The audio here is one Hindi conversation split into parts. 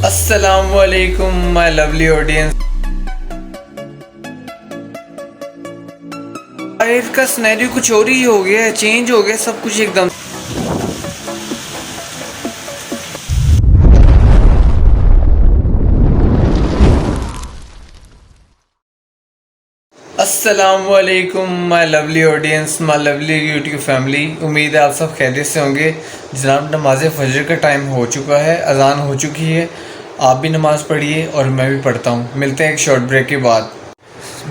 अस्सलामुअलैकुम माय लवली ऑडियंस। बाहर का सिनेरियो कुछ और ही हो गया है, चेंज हो गया सब कुछ एकदम। अस्सलामुअलैकुम my lovely audience, my lovely YouTube family. उम्मीद है आप सब खैरियत से होंगे। जनाब नमाज फजर का टाइम हो चुका है, अजान हो चुकी है। आप भी नमाज़ पढ़िए और मैं भी पढ़ता हूँ। मिलते हैं एक शॉर्ट ब्रेक के बाद।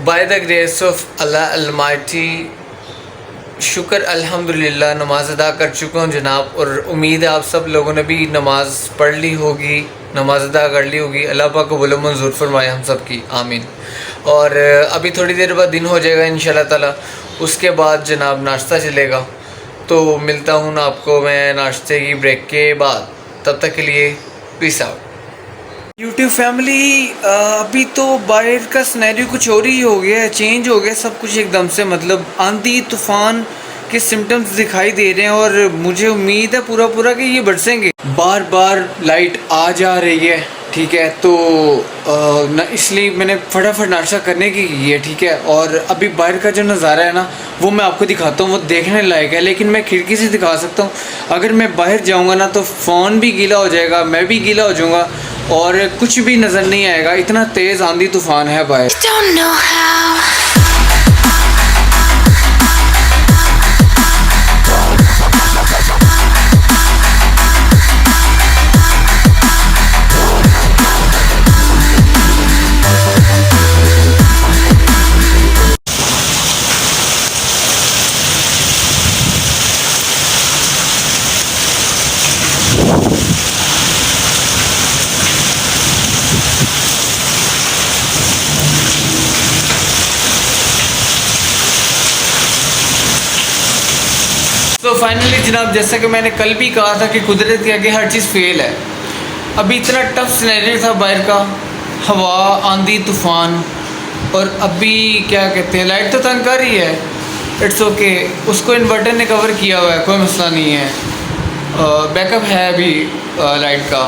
By the grace of Allah Almighty, शुक्र अल्हम्दुलिल्लाह नमाज अदा कर चुका हूँ जनाब। और उम्मीद है आप सब लोगों ने भी नमाज़ पढ़ ली होगी, नमाज अदा कर ली होगी। अल्लाह पाक कबूल मंजूर फरमाए हम सब की, आमीन। और अभी थोड़ी देर बाद दिन हो जाएगा इंशाल्लाह ताला, उसके बाद जनाब नाश्ता चलेगा। तो मिलता हूँ ना आपको मैं नाश्ते की ब्रेक के बाद। तब तक के लिए पीस आउट। यूट्यूब फैमिली, अभी तो बाहर का सिनेरियो कुछ और ही हो गया है, चेंज हो गया सब कुछ एकदम से। मतलब आंधी तूफान के सिम्टम्स दिखाई दे रहे हैं और मुझे उम्मीद है पूरा कि ये बरसेंगे। बार बार लाइट आ जा रही है, ठीक है। तो इसलिए मैंने फटाफट नाश्ता करने की है, ठीक है। और अभी बाहर का जो नज़ारा है ना वो मैं आपको दिखाता हूँ, वो देखने लायक है। लेकिन मैं खिड़की से दिखा सकता हूँ। अगर मैं बाहर जाऊँगा ना तो फ़ोन भी गीला हो जाएगा, मैं भी गीला हो जाऊँगा और कुछ भी नज़र नहीं आएगा। इतना तेज़ आंधी तूफान है बाहर। तो फाइनली जनाब, जैसा कि मैंने कल भी कहा था कि कुदरत के आगे हर चीज़ फेल है। अभी इतना टफ सिनेरियो था बाहर का, हवा, आंधी तूफान, और अभी क्या कहते हैं लाइट तो तंग कर रही है। इट्स ओके, उसको इन्वर्टर ने कवर किया हुआ है, कोई मसला नहीं है। बैकअप है अभी लाइट का,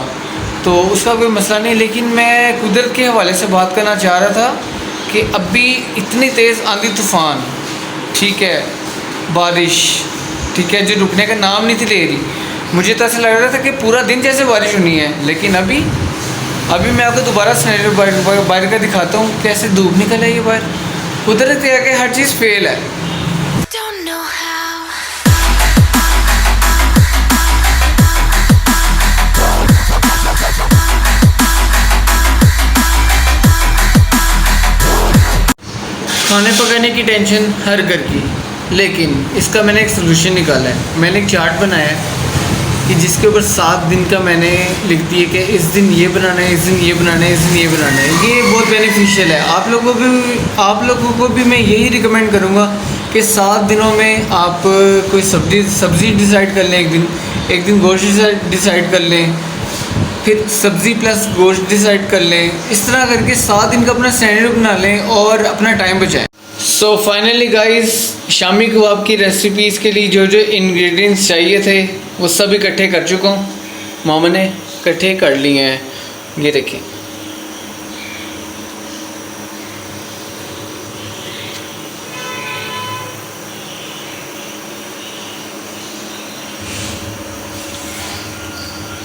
तो उसका कोई मसला नहीं। लेकिन मैं कुदरत के हवाले से बात करना चाह रहा था कि अभी इतनी तेज़ आंधी तूफान, ठीक है, बारिश, ठीक है, जो रुकने का नाम नहीं थी ले रही। मुझे तो ऐसा लग रहा था कि पूरा दिन जैसे बारिश होनी है। लेकिन अभी मैं आपको दोबारा सिनेरियो बाहर का दिखाता हूँ, कैसे धूप निकल आई है बाहर। कुदरत के आगे हर चीज़ फेल है। खाने पकाने की टेंशन हर घर की, लेकिन इसका मैंने एक सलूशन निकाला है। मैंने एक चार्ट बनाया है कि जिसके ऊपर 7 दिन का मैंने लिख दिया कि इस दिन ये बनाना है, इस दिन ये बनाना है, इस दिन ये बनाना है। ये बहुत बेनिफिशियल है। आप लोगों को भी मैं यही रिकमेंड करूँगा कि 7 दिनों में आप कोई सब्ज़ी डिसाइड कर लें। एक दिन गोश्त डिसाइड कर लें, फिर सब्ज़ी प्लस गोश्त डिसाइड कर लें। इस तरह करके 7 दिन का अपना स्टैंडर्ड बना लें और अपना टाइम बचाएं। So finally guys, shami kebab की रेसिपीज़ के लिए जो इंग्रेडिएंट्स चाहिए थे वो सब इकट्ठे कर चुका हूँ। मामा ने इकट्ठे कर लिए हैं, ये देखिए।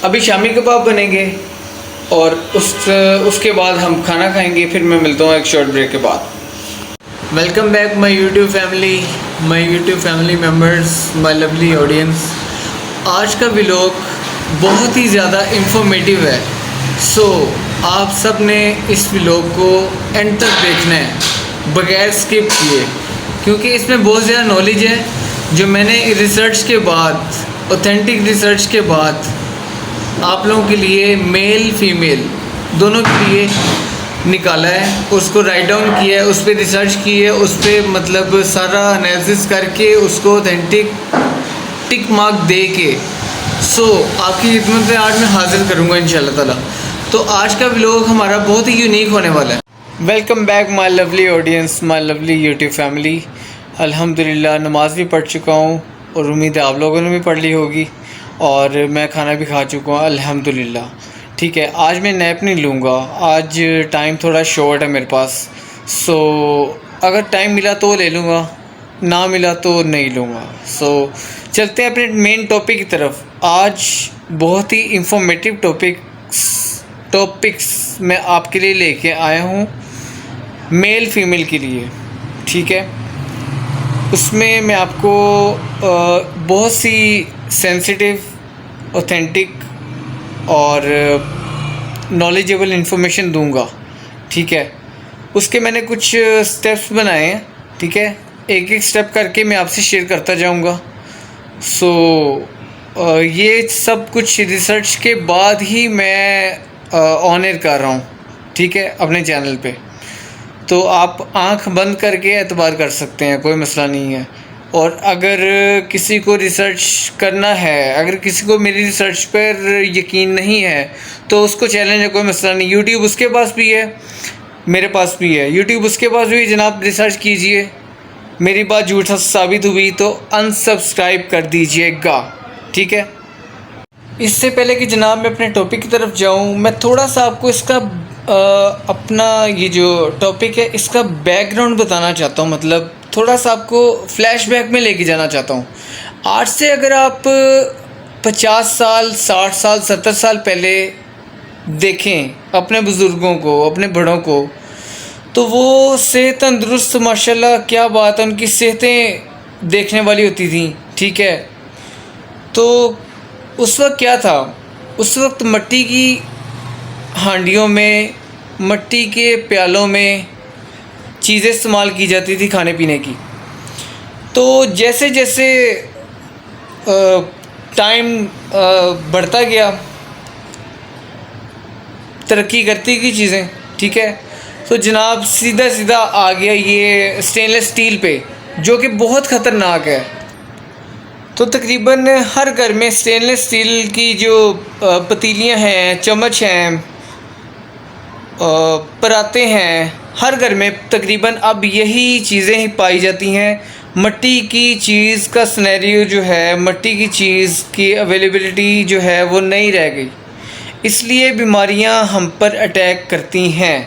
अभी शामी कबाब बनेंगे और उसके बाद हम खाना खाएंगे। फिर मैं मिलता हूँ एक शॉर्ट ब्रेक के बाद। Welcome back my YouTube family members, my lovely audience. आज का व्लॉग बहुत ही ज़्यादा इंफॉर्मेटिव है। सो आप सब ने इस व्लॉग को एंड तक देखना है बगैर स्किप किए, क्योंकि इसमें बहुत ज़्यादा नॉलेज है जो मैंने रिसर्च के बाद, ऑथेंटिक रिसर्च के बाद आप लोगों के लिए, मेल फीमेल दोनों के लिए निकाला है। उसको राइट डाउन किया है, उस पर रिसर्च की है, उस पर मतलब सारा एनालिसिस करके उसको ऑथेंटिक टिक मार्क दे के आपकी खिदमत में आज मैं हाजिर करूँगा इंशाल्लाह ताला। तो आज का व्लॉग हमारा बहुत ही यूनिक होने वाला है। Welcome back my lovely audience, my lovely YouTube family. अल्हम्दुलिल्लाह नमाज़ भी पढ़ चुका हूँ और उम्मीद है आप लोगों ने भी पढ़ ली होगी। और मैं खाना भी खा चुका हूँ अल्हम्दुलिल्लाह। ठीक है, आज मैं नैप नहीं लूँगा, आज टाइम थोड़ा शॉर्ट है मेरे पास। सो अगर टाइम मिला तो ले लूँगा, ना मिला तो नहीं लूँगा। सो चलते हैं अपने मेन टॉपिक की तरफ। आज बहुत ही इंफॉर्मेटिव टॉपिक्स मैं आपके लिए लेके आया हूँ, मेल फीमेल के लिए। ठीक है, उसमें मैं आपको बहुत सी सेंसिटिव, ऑथेंटिक और नॉलेजेबल इन्फॉर्मेशन दूंगा। ठीक है, उसके मैंने कुछ स्टेप्स बनाए हैं। ठीक है, एक एक स्टेप करके मैं आपसे शेयर करता जाऊंगा। सो ये सब कुछ रिसर्च के बाद ही मैं ऑन एयर कर रहा हूँ। ठीक है, अपने चैनल पे, तो आप आंख बंद करके एतबार कर सकते हैं, कोई मसला नहीं है। और अगर किसी को रिसर्च करना है, अगर किसी को मेरी रिसर्च पर यकीन नहीं है तो उसको चैलेंज है, कोई मसला नहीं। यूट्यूब उसके पास भी है, मेरे पास भी है। यूट्यूब उसके पास भी, जनाब रिसर्च कीजिए, मेरी बात झूठ साबित हुई तो अनसब्सक्राइब कर दीजिएगा। ठीक है, इससे पहले कि जनाब मैं अपने टॉपिक की तरफ जाऊं, मैं थोड़ा सा आपको इसका अपना ये जो टॉपिक है इसका बैकग्राउंड बताना चाहता हूं। मतलब थोड़ा सा आपको फ्लैशबैक में लेके जाना चाहता हूं। आज से अगर आप 50 साल, 60 साल, 70 साल पहले देखें अपने बुज़ुर्गों को, अपने बड़ों को, तो वो सेहत तंदुरुस्त, माशाल्लाह क्या बात है, उनकी सेहतें देखने वाली होती थी। ठीक है, तो उस वक्त क्या था, उस वक्त मिट्टी की हांडियों में, मिट्टी के प्यालों में चीज़ें इस्तेमाल की जाती थी खाने पीने की। तो जैसे जैसे टाइम बढ़ता गया, तरक्की करती गई चीज़ें। ठीक है, तो जनाब सीधा सीधा आ गया ये स्टेनलेस स्टील पे, जो कि बहुत ख़तरनाक है। तो तकरीबन हर घर में स्टेनलेस स्टील की जो पतीलियाँ हैं, चम्मच हैं, पराते हैं, हर घर में तकरीबन अब यही चीज़ें ही पाई जाती हैं। मिट्टी की चीज़ का सिनेरियो जो है, मिट्टी की चीज़ की अवेलेबिलिटी जो है वो नहीं रह गई, इसलिए बीमारियां हम पर अटैक करती हैं।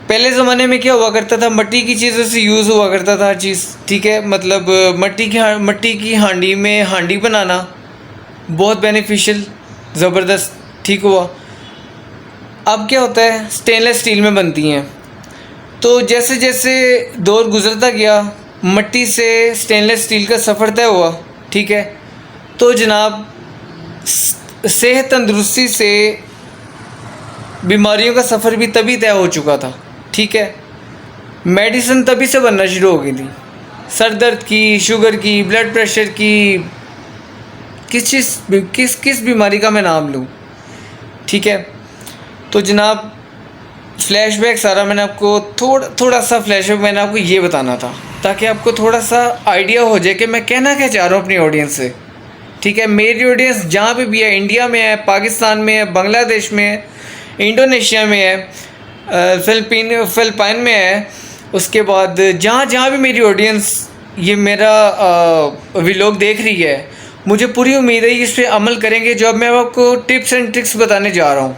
पहले ज़माने में क्या हुआ करता था, मिट्टी की चीज़ों से यूज़ हुआ करता था हर चीज़। ठीक है, मतलब मिट्टी की हांडी में हांडी बनाना बहुत बेनिफिशियल, ज़बरदस्त, ठीक हुआ। अब क्या होता है, स्टेनलेस स्टील में बनती हैं। तो जैसे जैसे दौर गुजरता गया, मिट्टी से स्टेनलेस स्टील का सफ़र तय हुआ। ठीक है, तो जनाब सेहत तंदुरुस्ती से बीमारियों का सफ़र भी तभी तय हो चुका था। ठीक है, मेडिसिन तभी से बनना शुरू हो गई थी, सर दर्द की, शुगर की, ब्लड प्रेशर की, किस बीमारी का मैं नाम लूँ। ठीक है, तो जनाब फ्लैशबैक सारा मैंने आपको थोड़ा सा फ्लैशबैक मैंने आपको ये बताना था, ताकि आपको थोड़ा सा आइडिया हो जाए कि मैं कहना क्या चाह रहा हूँ अपनी ऑडियंस से। ठीक है, मेरी ऑडियंस जहाँ पे भी है, इंडिया में है, पाकिस्तान में है, बांग्लादेश में है, इंडोनेशिया में है, फिलिपाइन में है, उसके बाद जहाँ जहाँ भी मेरी ऑडियंस ये मेरा व्लॉग देख रही है, मुझे पूरी उम्मीद है इस पर अमल करेंगे जो अब मैं आपको टिप्स एंड ट्रिक्स बताने जा रहा हूँ।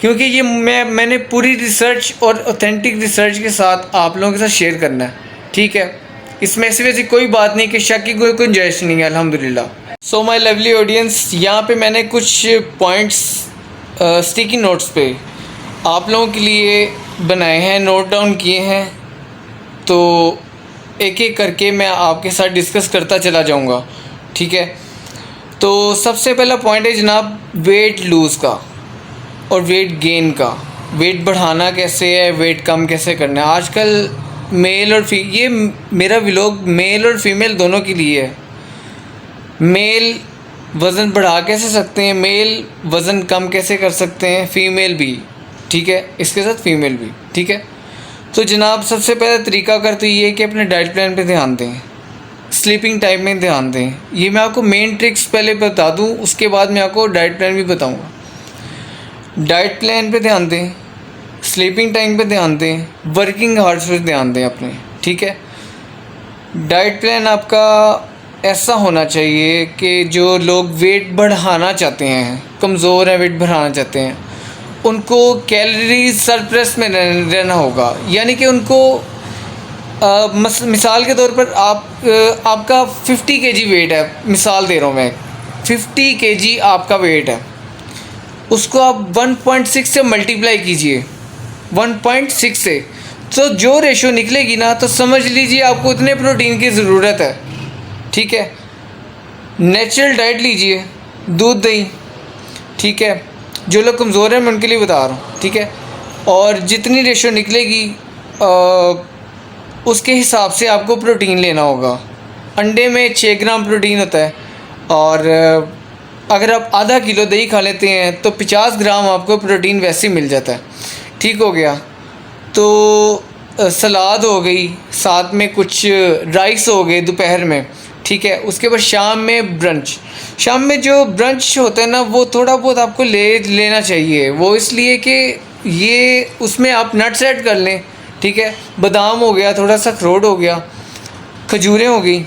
क्योंकि ये मैंने पूरी रिसर्च और ऑथेंटिक रिसर्च के साथ आप लोगों के साथ शेयर करना है। ठीक है, इसमें ऐसी वैसी कोई बात नहीं कि शक की कोई गुंजाइश नहीं है, अल्हम्दुलिल्लाह। सो माय लवली ऑडियंस, यहाँ पे मैंने कुछ पॉइंट्स स्टिकी नोट्स पे आप लोगों के लिए बनाए हैं, नोट डाउन किए हैं। तो एक एक करके मैं आपके साथ डिस्कस करता चला जाऊँगा। ठीक है, तो सबसे पहला पॉइंट है जनाब वेट लूज़ का और वेट गेन का। वेट बढ़ाना कैसे है, वेट कम कैसे करना है। आजकल मेल और ये मेरा व्लॉग मेल और फीमेल दोनों के लिए है। मेल वज़न बढ़ा कैसे सकते हैं, मेल वज़न कम कैसे कर सकते हैं, फ़ीमेल भी। ठीक है, इसके साथ फ़ीमेल भी। ठीक है, तो जनाब सबसे पहला तरीक़ाकार तो ये है कि अपने डाइट प्लान पे ध्यान दें, स्लीपिंग टाइम में ध्यान दें। ये मैं आपको मेन ट्रिक्स पहले बता दूं, उसके बाद मैं आपको डाइट प्लान भी बताऊंगा। डाइट प्लान पे ध्यान दें, स्लीपिंग टाइम पे ध्यान दें, वर्किंग आवर्स पे ध्यान दें अपने। ठीक है, डाइट प्लान आपका ऐसा होना चाहिए कि जो लोग वेट बढ़ाना चाहते हैं, कमज़ोर हैं, वेट बढ़ाना चाहते हैं, उनको कैलोरी सरप्लस में रहना होगा, यानी कि उनको मिसाल के तौर पर आपका 50 केजी वेट है, मिसाल दे रहा हूँ मैं, 50 केजी आपका वेट है, उसको आप 1.6 से मल्टीप्लाई कीजिए, 1.6 से, तो जो रेशो निकलेगी ना, तो समझ लीजिए आपको इतने प्रोटीन की ज़रूरत है। ठीक है, नेचुरल डाइट लीजिए, दूध दही, ठीक है, जो लोग कमज़ोर हैं मैं उनके लिए बता रहा हूँ। ठीक है, और जितनी रेशो निकलेगी उसके हिसाब से आपको प्रोटीन लेना होगा। अंडे में 6 ग्राम प्रोटीन होता है, और अगर आप आधा किलो दही खा लेते हैं तो 50 ग्राम आपको प्रोटीन वैसे ही मिल जाता है। ठीक हो गया, तो सलाद हो गई, साथ में कुछ राइस हो गए दोपहर में। ठीक है, उसके बाद शाम में ब्रंच, शाम में जो ब्रंच होता है ना, वो थोड़ा बहुत आपको लेना चाहिए। वो इसलिए कि ये उसमें आप नट्स ऐड कर लें। ठीक है, बादाम हो गया, थोड़ा सा अखरोट हो गया, खजूरें हो गई,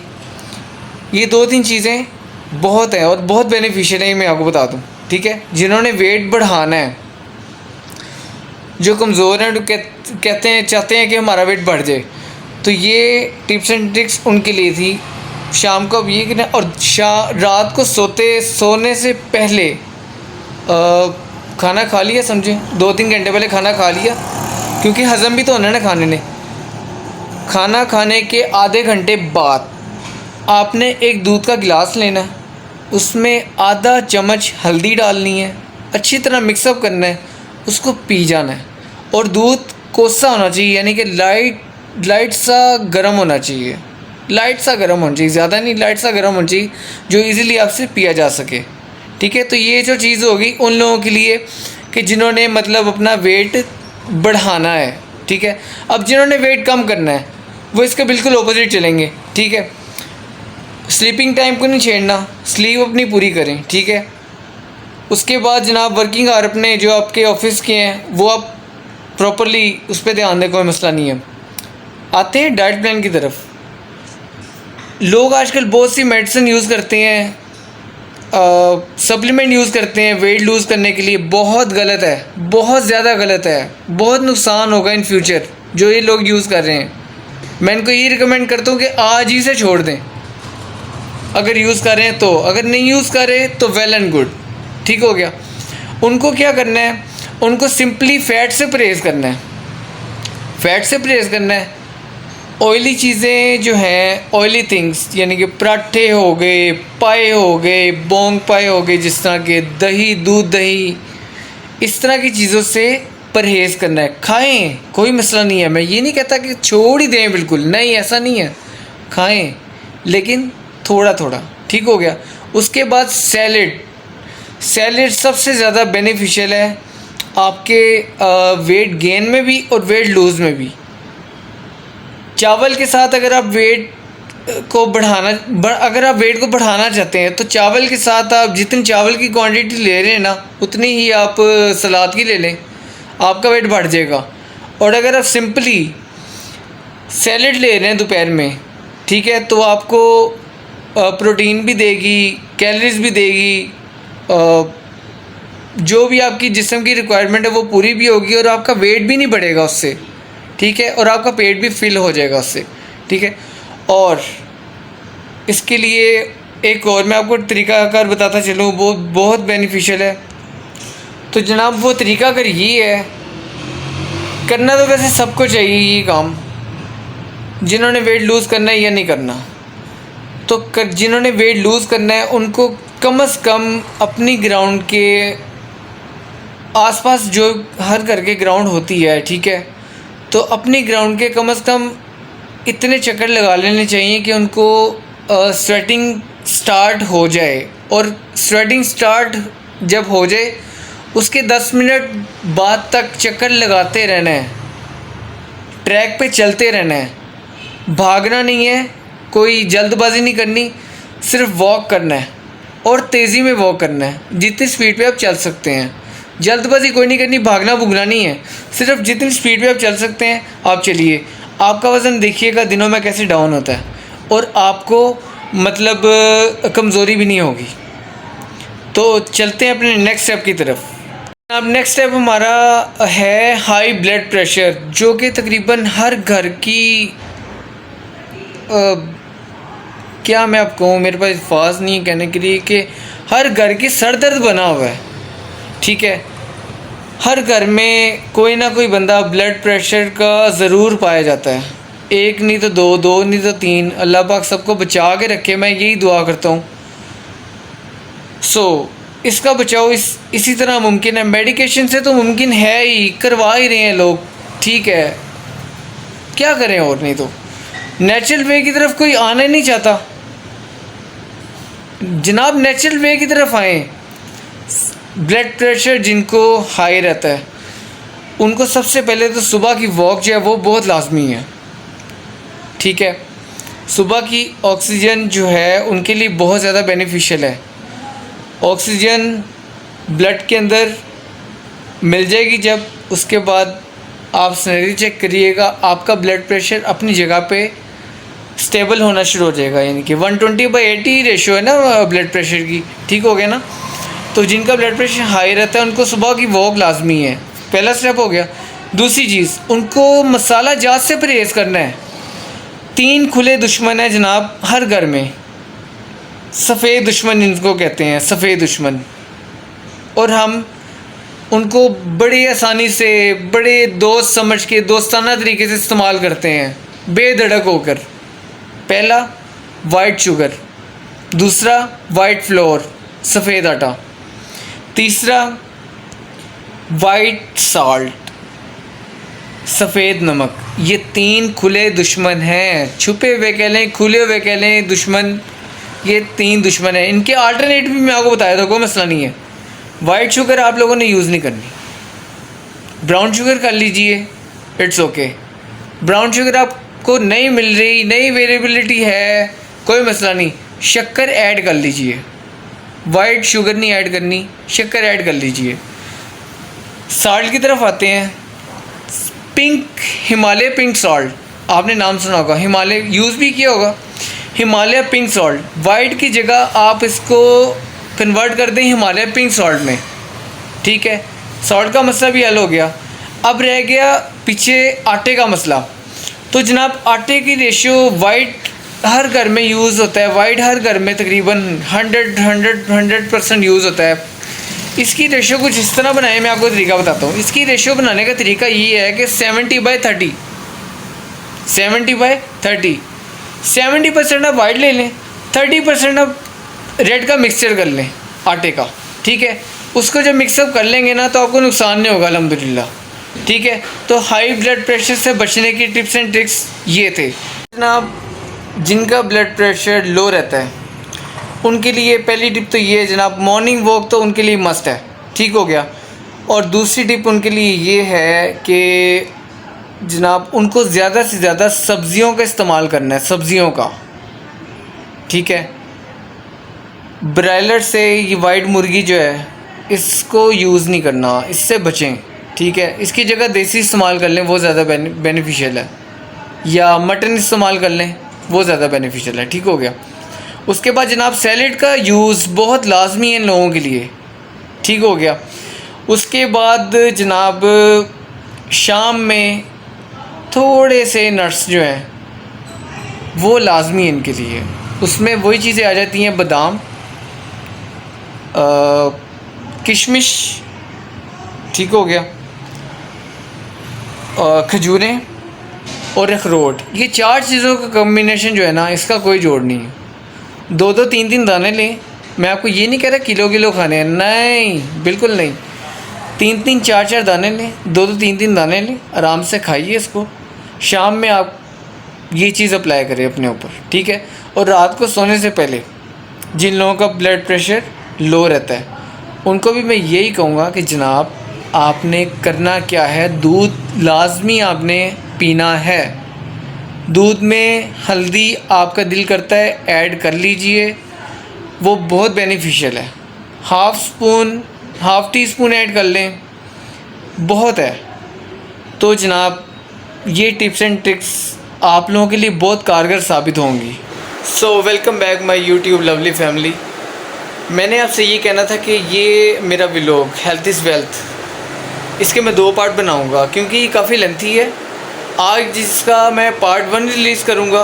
ये 2-3 चीज़ें बहुत है और बहुत बेनिफिशियल है, ये मैं आपको बता दूं। ठीक है, जिन्होंने वेट बढ़ाना है, जो कमज़ोर हैं, जो कहते हैं चाहते हैं कि हमारा वेट बढ़ जाए, तो ये टिप्स एंड ट्रिक्स उनके लिए थी। शाम को अब ये कि ना, और रात को सोने से पहले खाना खा लिया, समझे, 2-3 घंटे पहले खाना खा लिया, क्योंकि हज़म भी तो होना है ना खाने ने। खाना खाने के आधे घंटे बाद आपने एक दूध का गिलास लेना है, उसमें आधा चम्मच हल्दी डालनी है, अच्छी तरह मिक्सअप करना है, उसको पी जाना है। और दूध कोसा होना चाहिए, यानी कि लाइट सा गर्म होना चाहिए, लाइट सा गर्म होना चाहिए, ज़्यादा नहीं, लाइट सा गर्म होना चाहिए, जो इजीली आपसे पिया जा सके। ठीक है, तो ये जो चीज़ होगी उन लोगों के लिए कि जिन्होंने मतलब अपना वेट बढ़ाना है। ठीक है, अब जिन्होंने वेट कम करना है वो इसके बिल्कुल ऑपोजिट चलेंगे। ठीक है, स्लीपिंग टाइम को नहीं छेड़ना, स्लीप अपनी पूरी करें। ठीक है, उसके बाद जनाब वर्किंग आवर अपने जो आपके ऑफिस के हैं वो आप प्रॉपरली उस पर ध्यान दें, कोई मसला नहीं है। आते हैं डाइट प्लान की तरफ। लोग आजकल बहुत सी मेडिसिन यूज़ करते हैं, सप्लीमेंट यूज़ करते हैं वेट लूज़ करने के लिए। बहुत गलत है, बहुत ज़्यादा गलत है, बहुत नुकसान होगा इन फ्यूचर जो ये लोग यूज़ कर रहे हैं। मैं इनको ये रिकमेंड करता हूँ कि आज ही से छोड़ दें, अगर यूज़ कर रहे हैं तो। अगर नहीं यूज़ कर रहे तो वेल एंड गुड, ठीक हो गया। उनको क्या करना है, उनको सिंपली फ़ैट से परहेज़ करना है, फ़ैट से परहेज़ करना है। ऑयली चीज़ें जो हैं, ऑयली थिंग्स, यानी कि पराठे हो गए, पाए हो गए, बोंग पाए हो गए, जिस तरह के दही, दूध दही, इस तरह की चीज़ों से परहेज़ करना है। खाएं, कोई मसला नहीं है, मैं ये नहीं कहता कि छोड़ ही दें बिल्कुल, नहीं, ऐसा नहीं है, खाएं लेकिन थोड़ा थोड़ा, ठीक हो गया। उसके बाद सैलेड, सैलेड सबसे ज़्यादा बेनिफिशियल है आपके वेट गेन में भी और वेट लूज़ में भी। चावल के साथ अगर आप वेट को बढ़ाना चाहते हैं तो चावल के साथ आप जितनी चावल की क्वांटिटी ले रहे हैं ना, उतनी ही आप सलाद की ले लें, आपका वेट बढ़ जाएगा। और अगर आप सिंपली सैलेड ले रहे हैं दोपहर में, ठीक है, तो आपको प्रोटीन भी देगी, कैलोरीज भी देगी, जो भी आपकी जिस्म की रिक्वायरमेंट है वो पूरी भी होगी, और आपका वेट भी नहीं बढ़ेगा उससे, ठीक है, और आपका पेट भी फिल हो जाएगा उससे, ठीक है। और इसके लिए एक और मैं आपको तरीक़ाकार बताता चलूँ, वो बहुत बेनिफिशियल है। तो जनाब वो तरीक़ाकार ये है, करना तो वैसे सबको चाहिए ये काम, जिन्होंने वेट लूज़ करना है या नहीं करना, तो जिन्होंने वेट लूज़ करना है उनको कम से कम अपनी ग्राउंड के आसपास जो हर घर के ग्राउंड होती है, ठीक है, तो अपनी ग्राउंड के कम से कम इतने चक्कर लगा लेने चाहिए कि उनको स्वेटिंग स्टार्ट हो जाए। और स्वेटिंग स्टार्ट जब हो जाए उसके 10 मिनट बाद तक चक्कर लगाते रहना है, ट्रैक पे चलते रहना है, भागना नहीं है, कोई जल्दबाजी नहीं करनी, सिर्फ वॉक करना है और तेज़ी में वॉक करना है, जितनी स्पीड पे आप चल सकते हैं। जल्दबाजी कोई नहीं करनी, भागना भुगना नहीं है, सिर्फ जितनी स्पीड पे आप चल सकते हैं आप चलिए। आपका वज़न देखिएगा दिनों में कैसे डाउन होता है, और आपको मतलब कमज़ोरी भी नहीं होगी। तो चलते हैं अपने नेक्स्ट स्टेप की तरफ। अब नेक्स्ट स्टेप हमारा है हाई ब्लड प्रेशर, जो कि तकरीबन हर घर की क्या मैं आपको कहूँ, मेरे पास अल्फाज नहीं है कहने के लिए कि हर घर की सर दर्द बना हुआ है। ठीक है, हर घर में कोई ना कोई बंदा ब्लड प्रेशर का ज़रूर पाया जाता है, एक नहीं तो दो, दो नहीं तो तीन। अल्लाह पाक सबको बचा के रखे, मैं यही दुआ करता हूँ। इसका बचाव इसी तरह मुमकिन है, मेडिकेशन से तो मुमकिन है ही, करवा ही रहे हैं लोग। ठीक है, क्या करें, और नहीं तो नेचुरल वे की तरफ कोई आना नहीं चाहता। जनाब नेचुरल वे की तरफ आए। ब्लड प्रेशर जिनको हाई रहता है उनको सबसे पहले तो सुबह की वॉक जो है वो बहुत लाजमी है। ठीक है, सुबह की ऑक्सीजन जो है उनके लिए बहुत ज़्यादा बेनिफिशियल है। ऑक्सीजन ब्लड के अंदर मिल जाएगी जब, उसके बाद आप सनरी चेक करिएगा, आपका ब्लड प्रेशर अपनी जगह पे स्टेबल होना शुरू हो जाएगा। यानी कि 120/80 रेशो है ना ब्लड प्रेशर की। ठीक हो गया ना। तो जिनका ब्लड प्रेशर हाई रहता है उनको सुबह की वॉक लाजमी है, पहला स्टेप हो गया। दूसरी चीज़, उनको मसाला जात से परहेज़ करना है। 3 खुले दुश्मन हैं जनाब हर घर में। सफ़ेद दुश्मन जिनको कहते हैं, सफ़ेद दुश्मन, और हम उनको बड़ी आसानी से, बड़े दोस्त समझ के, दोस्ताना तरीके से इस्तेमाल करते हैं, बेधड़क होकर। पहला वाइट शुगर, दूसरा वाइट फ्लोर, सफ़ेद आटा, तीसरा वाइट साल्ट, सफ़ेद नमक। ये 3 खुले दुश्मन हैं, छुपे हुए कह लें, खुले हुए कह लें दुश्मन। ये 3 दुश्मन हैं। इनके अल्टरनेट भी मैं आपको बताया था, कोई मसला नहीं है। वाइट शुगर आप लोगों ने यूज़ नहीं करनी, ब्राउन शुगर कर लीजिए, इट्स ओके। ब्राउन शुगर आपको नहीं मिल रही, नई अवेलेबिलिटी है, कोई मसला नहीं, शक्कर ऐड कर लीजिए। वाइट शुगर नहीं ऐड करनी, शक्कर ऐड कर लीजिए। साल्ट की तरफ आते हैं। पिंक, हिमालय पिंक सॉल्ट, आपने नाम सुना होगा, हिमालय यूज़ भी किया होगा। हिमालय पिंक सॉल्ट, वाइट की जगह आप इसको कन्वर्ट कर दें हिमालय पिंक सॉल्ट में। ठीक है, सॉल्ट का मसला भी हल हो गया। अब रह गया पीछे आटे का मसला। तो जनाब आटे की रेशियो वाइट हर घर में यूज़ होता है, वाइट हर घर में तकरीबन 100% यूज़ होता है। इसकी रेशियो कुछ इस तरह बनाए, मैं आपको तरीका बताता हूँ। इसकी रेशियो बनाने का तरीका ये है कि 70/30, 70/30, 70% आप वाइट ले लें, 30% आप रेड का मिक्सचर कर लें आटे का। ठीक है, उसको जब मिक्सअप कर लेंगे ना तो आपको नुकसान नहीं होगा अल्हम्दुलिल्लाह। ठीक है, तो हाई ब्लड प्रेशर से बचने की टिप्स एंड ट्रिक्स ये थे जनाब। जिनका ब्लड प्रेशर लो रहता है उनके लिए पहली टिप तो ये है जनाब, मॉर्निंग वॉक तो उनके लिए मस्ट है। ठीक हो गया। और दूसरी टिप उनके लिए ये है कि जनाब उनको ज़्यादा से ज़्यादा सब्ज़ियों का इस्तेमाल करना है, सब्ज़ियों का। ठीक है, ब्रायलर से ये वाइट मुर्गी जो है इसको यूज़ नहीं करना, इससे बचें। ठीक है, इसकी जगह देसी इस्तेमाल कर लें, वो ज़्यादा बेनिफिशियल है, या मटन इस्तेमाल कर लें, वो ज़्यादा बेनिफिशियल है। ठीक हो गया। उसके बाद जनाब सैलेड का यूज़ बहुत लाजमी है इन लोगों के लिए। ठीक हो गया। उसके बाद जनाब शाम में थोड़े से नट्स जो हैं वो लाजमी है इनके लिए। उसमें वही चीज़ें आ जाती हैं, बादाम, किशमिश, ठीक हो गया, खजूरें और अखरोट। ये 4 चीज़ों का कम्बिनेशन जो है ना, इसका कोई जोड़ नहीं है। 2-2, 3-3 दाने लें। मैं आपको ये नहीं कह रहा किलो किलो खाने हैं, नहीं, बिल्कुल नहीं। 3-3, 4-4 दाने लें, 2-2, 3-3 दाने लें, आराम से खाइए इसको। शाम में आप ये चीज़ अप्लाई करें अपने ऊपर। ठीक है, और रात को सोने से पहले जिन लोगों का ब्लड प्रेशर लो रहता है उनको भी मैं यही कहूँगा कि जनाब आपने करना क्या है, दूध लाजमी आपने पीना है। दूध में हल्दी आपका दिल करता है ऐड कर लीजिए, वो बहुत बेनिफिशियल है। हाफ़ टी स्पून ऐड कर लें, बहुत है। तो जनाब ये टिप्स एंड ट्रिक्स आप लोगों के लिए बहुत कारगर साबित होंगी। So welcome back my YouTube lovely family. मैंने आपसे ये कहना था कि ये मेरा व्लॉग हेल्थ इज़ वेल्थ इसके मैं 2 पार्ट बनाऊंगा क्योंकि ये काफ़ी लेंथी है। आज जिसका मैं पार्ट 1 रिलीज़ करूंगा,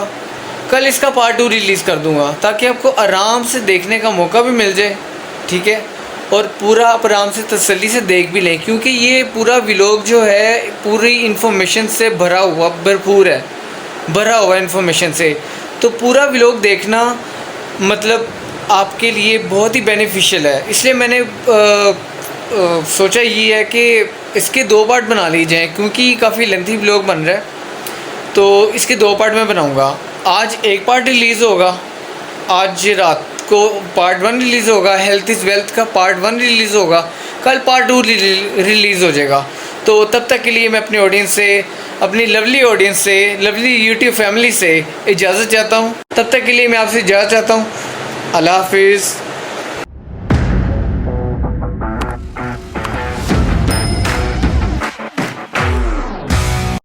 कल इसका पार्ट 2 रिलीज़ कर दूंगा ताकि आपको आराम से देखने का मौका भी मिल जाए, ठीक है। और पूरा आप आराम से तसल्ली से देख भी लें क्योंकि ये पूरा व्लॉग जो है पूरी इन्फॉर्मेशन से भरपूर है, भरा हुआ इन्फॉर्मेशन से। तो पूरा व्लॉग देखना मतलब आपके लिए बहुत ही बेनिफिशियल है। इसलिए मैंने सोचा ये है कि इसके 2 पार्ट बना ली जाएँ क्योंकि काफ़ी लेंथी व्लॉग बन रहा है, तो इसके 2 पार्ट मैं बनाऊंगा। आज एक पार्ट रिलीज़ होगा, आज रात को पार्ट 1 रिलीज़ होगा, हेल्थ इज़ वेल्थ का पार्ट 1 रिलीज़ होगा, कल पार्ट 2 रिलीज़ हो जाएगा। तो तब तक के लिए मैं अपनी ऑडियंस से, अपनी लवली ऑडियंस से, लवली यूट्यूब फैमिली से इजाज़त चाहता हूँ। तब तक के लिए मैं आपसे इजाज़त चाहता हूँ। अल्लाह हाफिज़।